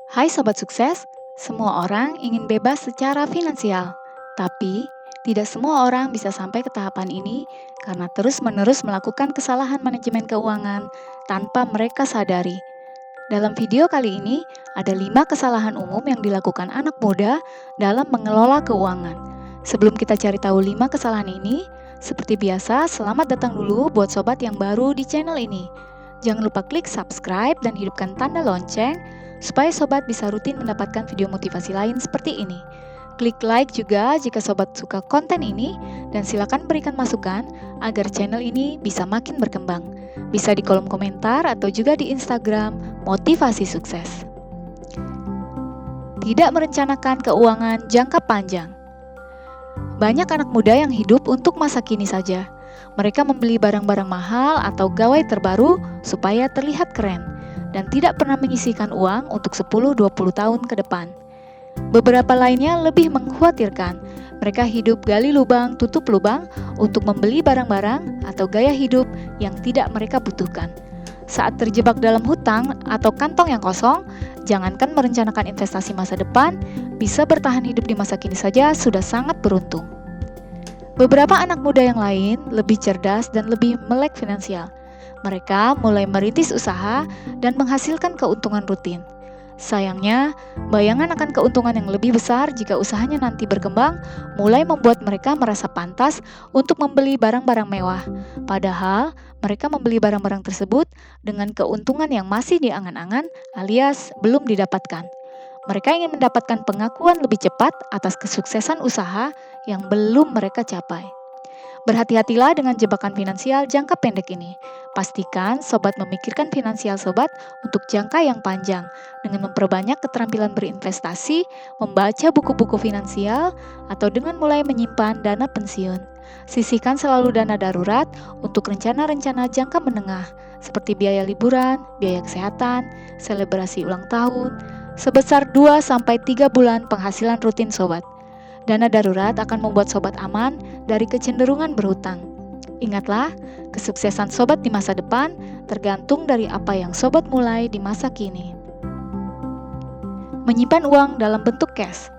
Hai Sobat Sukses, semua orang ingin bebas secara finansial. Tapi, tidak semua orang bisa sampai ke tahapan ini karena terus-menerus melakukan kesalahan manajemen keuangan tanpa mereka sadari. Dalam video kali ini, ada 5 kesalahan umum yang dilakukan anak muda dalam mengelola keuangan. Sebelum kita cari tahu 5 kesalahan ini, seperti biasa, selamat datang dulu buat sobat yang baru di channel ini. Jangan lupa klik subscribe dan hidupkan tanda lonceng supaya sobat bisa rutin mendapatkan video motivasi lain seperti ini. Klik like juga jika sobat suka konten ini dan silakan berikan masukan agar channel ini bisa makin berkembang. Bisa di kolom komentar atau juga di Instagram Motivasi Sukses. Tidak merencanakan keuangan jangka panjang. Banyak anak muda yang hidup untuk masa kini saja. Mereka membeli barang-barang mahal atau gawai terbaru supaya terlihat keren dan tidak pernah menyisihkan uang untuk 10-20 tahun ke depan. Beberapa lainnya lebih mengkhawatirkan. Mereka hidup gali lubang tutup lubang untuk membeli barang-barang atau gaya hidup yang tidak mereka butuhkan. Saat terjebak dalam hutang atau kantong yang kosong, jangankan merencanakan investasi masa depan, bisa bertahan hidup di masa kini saja sudah sangat beruntung. Beberapa anak muda yang lain lebih cerdas dan lebih melek finansial. Mereka mulai merintis usaha dan menghasilkan keuntungan rutin. Sayangnya, bayangan akan keuntungan yang lebih besar jika usahanya nanti berkembang mulai membuat mereka merasa pantas untuk membeli barang-barang mewah. Padahal, mereka membeli barang-barang tersebut dengan keuntungan yang masih di angan-angan alias belum didapatkan. Mereka ingin mendapatkan pengakuan lebih cepat atas kesuksesan usaha yang belum mereka capai. Berhati-hatilah dengan jebakan finansial jangka pendek ini. Pastikan sobat memikirkan finansial sobat untuk jangka yang panjang dengan memperbanyak keterampilan berinvestasi, membaca buku-buku finansial, atau dengan mulai menyimpan dana pensiun. Sisihkan selalu dana darurat untuk rencana-rencana jangka menengah seperti biaya liburan, biaya kesehatan, selebrasi ulang tahun, sebesar 2-3 bulan penghasilan rutin sobat. Dana darurat akan membuat sobat aman dari kecenderungan berhutang. Ingatlah, kesuksesan sobat di masa depan tergantung dari apa yang sobat mulai di masa kini. Menyimpan uang dalam bentuk cash.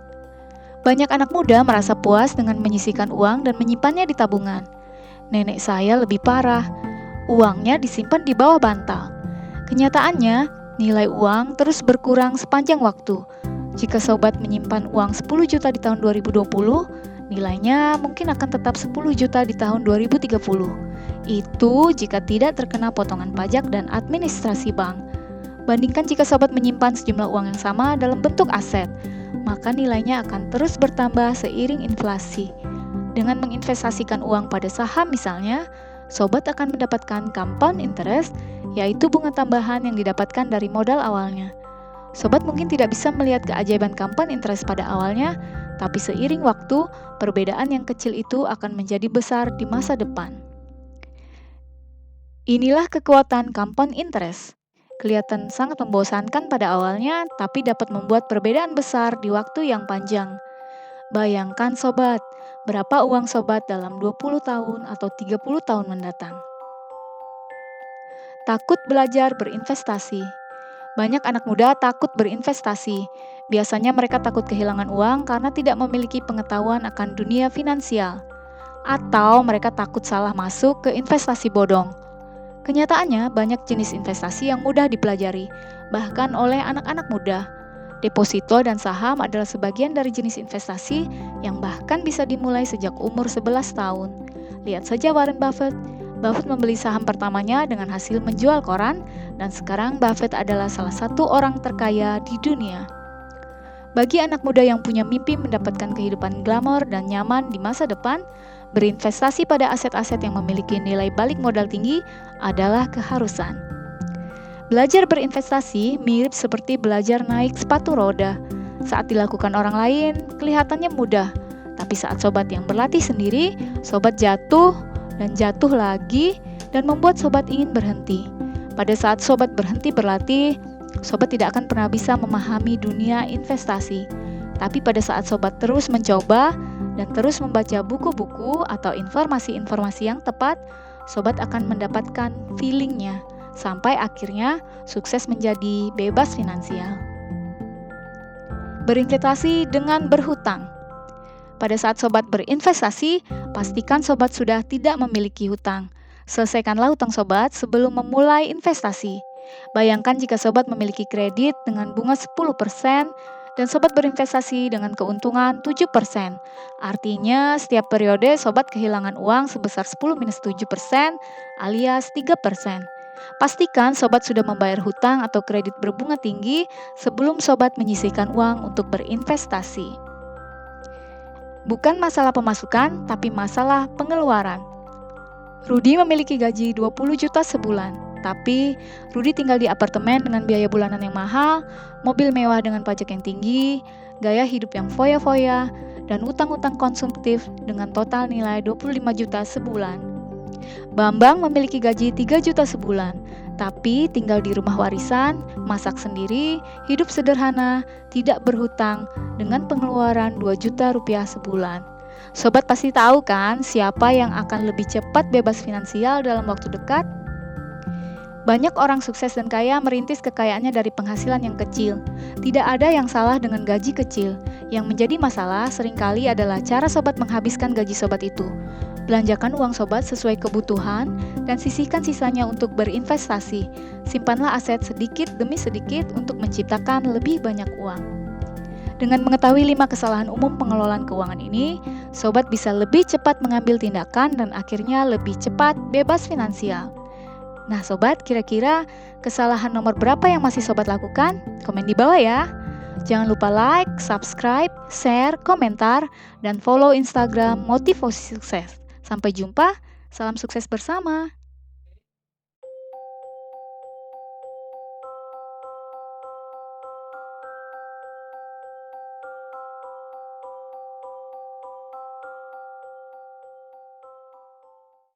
Banyak anak muda merasa puas dengan menyisihkan uang dan menyimpannya di tabungan. Nenek saya lebih parah, uangnya disimpan di bawah bantal. Kenyataannya, nilai uang terus berkurang sepanjang waktu. Jika sobat menyimpan uang 10 juta di tahun 2020, nilainya mungkin akan tetap 10 juta di tahun 2030. Itu jika tidak terkena potongan pajak dan administrasi bank. Bandingkan jika sobat menyimpan sejumlah uang yang sama dalam bentuk aset, maka nilainya akan terus bertambah seiring inflasi. Dengan menginvestasikan uang pada saham misalnya, sobat akan mendapatkan compound interest, yaitu bunga tambahan yang didapatkan dari modal awalnya. Sobat mungkin tidak bisa melihat keajaiban compound interest pada awalnya, tapi seiring waktu, perbedaan yang kecil itu akan menjadi besar di masa depan. Inilah kekuatan compound interest. Kelihatan sangat membosankan pada awalnya, tapi dapat membuat perbedaan besar di waktu yang panjang. Bayangkan sobat, berapa uang sobat dalam 20 tahun atau 30 tahun mendatang. Takut belajar berinvestasi. Banyak anak muda takut berinvestasi. Biasanya mereka takut kehilangan uang karena tidak memiliki pengetahuan akan dunia finansial. Atau mereka takut salah masuk ke investasi bodong. Kenyataannya, banyak jenis investasi yang mudah dipelajari, bahkan oleh anak-anak muda. Deposito dan saham adalah sebagian dari jenis investasi yang bahkan bisa dimulai sejak umur 11 tahun. Lihat saja Warren Buffett. Buffett membeli saham pertamanya dengan hasil menjual koran, dan sekarang Buffett adalah salah satu orang terkaya di dunia. Bagi anak muda yang punya mimpi mendapatkan kehidupan glamor dan nyaman di masa depan, berinvestasi pada aset-aset yang memiliki nilai balik modal tinggi adalah keharusan. Belajar berinvestasi mirip seperti belajar naik sepatu roda. Saat dilakukan orang lain, kelihatannya mudah, tapi saat sobat yang berlatih sendiri, sobat jatuh dan jatuh lagi dan membuat sobat ingin berhenti. Pada saat sobat berhenti berlatih, sobat tidak akan pernah bisa memahami dunia investasi. Tapi pada saat sobat terus mencoba dan terus membaca buku-buku atau informasi-informasi yang tepat, sobat akan mendapatkan feelingnya sampai akhirnya sukses menjadi bebas finansial. Berinvestasi dengan berhutang. Pada saat sobat berinvestasi, pastikan sobat sudah tidak memiliki hutang. Selesaikanlah hutang sobat sebelum memulai investasi. Bayangkan jika sobat memiliki kredit dengan bunga 10% dan sobat berinvestasi dengan keuntungan 7%. Artinya, setiap periode sobat kehilangan uang sebesar 10 minus 7% alias 3%. Pastikan sobat sudah membayar hutang atau kredit berbunga tinggi sebelum sobat menyisihkan uang untuk berinvestasi. Bukan masalah pemasukan, tapi masalah pengeluaran. Rudi memiliki gaji 20 juta sebulan, tapi Rudi tinggal di apartemen dengan biaya bulanan yang mahal, mobil mewah dengan pajak yang tinggi, gaya hidup yang foya-foya, dan utang-utang konsumtif dengan total nilai 25 juta sebulan. Bambang memiliki gaji 3 juta sebulan, tapi tinggal di rumah warisan, masak sendiri, hidup sederhana, tidak berhutang, dengan pengeluaran 2 juta rupiah sebulan. Sobat pasti tahu kan siapa yang akan lebih cepat bebas finansial dalam waktu dekat? Banyak orang sukses dan kaya merintis kekayaannya dari penghasilan yang kecil. Tidak ada yang salah dengan gaji kecil. Yang menjadi masalah seringkali adalah cara sobat menghabiskan gaji sobat itu. Belanjakan uang sobat sesuai kebutuhan dan sisihkan sisanya untuk berinvestasi. Simpanlah aset sedikit demi sedikit untuk menciptakan lebih banyak uang. Dengan mengetahui 5 kesalahan umum pengelolaan keuangan ini, sobat bisa lebih cepat mengambil tindakan dan akhirnya lebih cepat bebas finansial. Nah sobat, kira-kira kesalahan nomor berapa yang masih sobat lakukan? Komen di bawah ya. Jangan lupa like, subscribe, share, komentar, dan follow Instagram Motivasi Sukses. Sampai jumpa, salam sukses bersama.